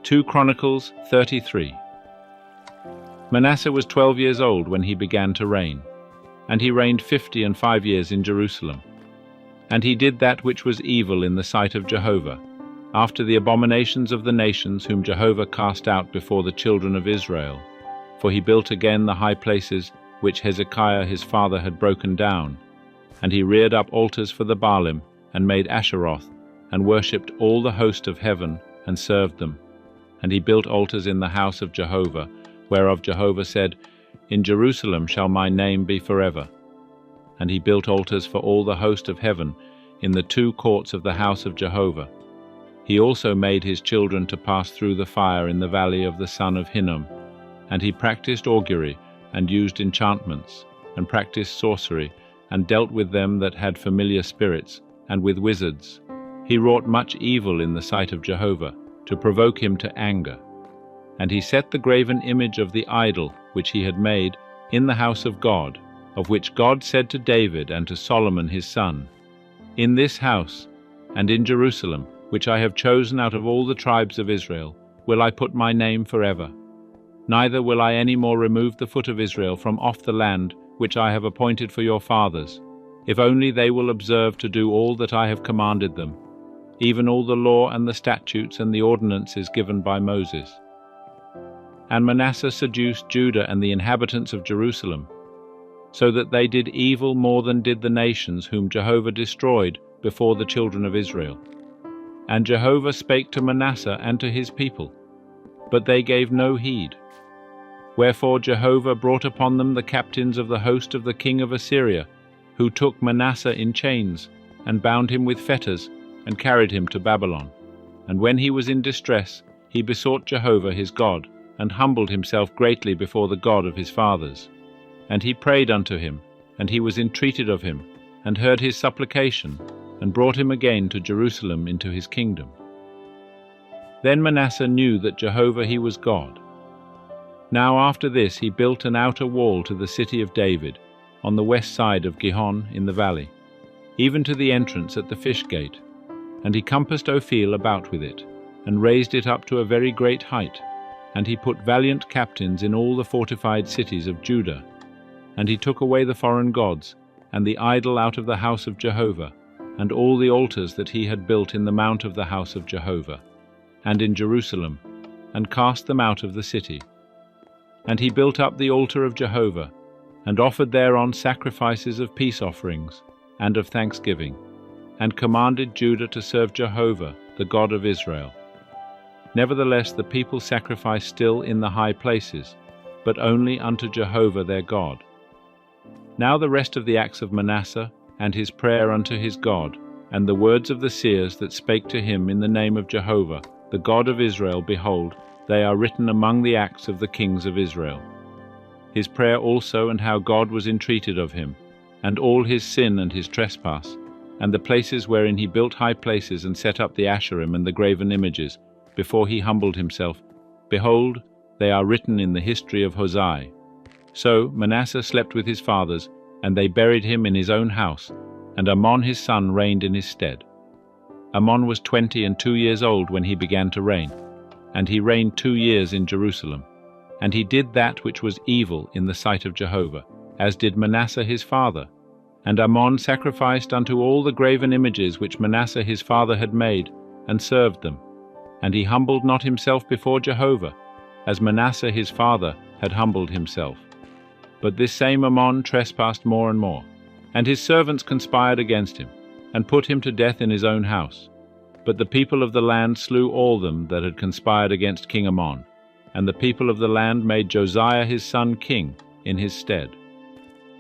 2 Chronicles 33. Manasseh was 12 years old when he began to reign, and he reigned 55 years in Jerusalem. And he did that which was evil in the sight of Jehovah, after the abominations of the nations whom Jehovah cast out before the children of Israel. For he built again the high places which Hezekiah his father had broken down, and he reared up altars for the Baalim, and made Asheroth, and worshipped all the host of heaven, and served them. And he built altars in the house of Jehovah, whereof Jehovah said, In Jerusalem shall my name be forever. And he built altars for all the host of heaven in the 2 courts of the house of Jehovah. He also made his children to pass through the fire in the valley of the son of Hinnom. And he practiced augury, and used enchantments, and practiced sorcery, and dealt with them that had familiar spirits, and with wizards. He wrought much evil in the sight of Jehovah, to provoke him to anger. And he set the graven image of the idol which he had made in the house of God, of which God said to David and to Solomon his son, In this house, and in Jerusalem, which I have chosen out of all the tribes of Israel, will I put my name forever. Neither will I any more remove the foot of Israel from off the land which I have appointed for your fathers, if only they will observe to do all that I have commanded them, even all the law and the statutes and the ordinances given by Moses. And Manasseh seduced Judah and the inhabitants of Jerusalem, so that they did evil more than did the nations whom Jehovah destroyed before the children of Israel. And Jehovah spake to Manasseh and to his people, but they gave no heed. Wherefore Jehovah brought upon them the captains of the host of the king of Assyria, who took Manasseh in chains, and bound him with fetters, and carried him to Babylon. And when he was in distress, he besought Jehovah his God, and humbled himself greatly before the God of his fathers. And he prayed unto him, and he was entreated of him, and heard his supplication, and brought him again to Jerusalem into his kingdom. Then Manasseh knew that Jehovah he was God. Now after this he built an outer wall to the city of David, on the west side of Gihon in the valley, even to the entrance at the fish gate. And he compassed Ophel about with it, and raised it up to a very great height. And he put valiant captains in all the fortified cities of Judah. And he took away the foreign gods, and the idol out of the house of Jehovah, and all the altars that he had built in the mount of the house of Jehovah, and in Jerusalem, and cast them out of the city. And he built up the altar of Jehovah, and offered thereon sacrifices of peace offerings, and of thanksgiving, and commanded Judah to serve Jehovah, the God of Israel. Nevertheless the people sacrificed still in the high places, but only unto Jehovah their God. Now the rest of the acts of Manasseh, and his prayer unto his God, and the words of the seers that spake to him in the name of Jehovah, the God of Israel, behold, they are written among the acts of the kings of Israel. His prayer also, and how God was entreated of him, and all his sin and his trespass, and the places wherein he built high places and set up the Asherim and the graven images, before he humbled himself, behold, they are written in the history of Hosea. So Manasseh slept with his fathers, and they buried him in his own house, and Amon his son reigned in his stead. Amon was 22 years old when he began to reign, and he reigned 2 years in Jerusalem. And he did that which was evil in the sight of Jehovah, as did Manasseh his father. And Amon sacrificed unto all the graven images which Manasseh his father had made, and served them. And he humbled not himself before Jehovah, as Manasseh his father had humbled himself. But this same Amon trespassed more and more, and his servants conspired against him, and put him to death in his own house. But the people of the land slew all them that had conspired against King Amon, and the people of the land made Josiah his son king in his stead.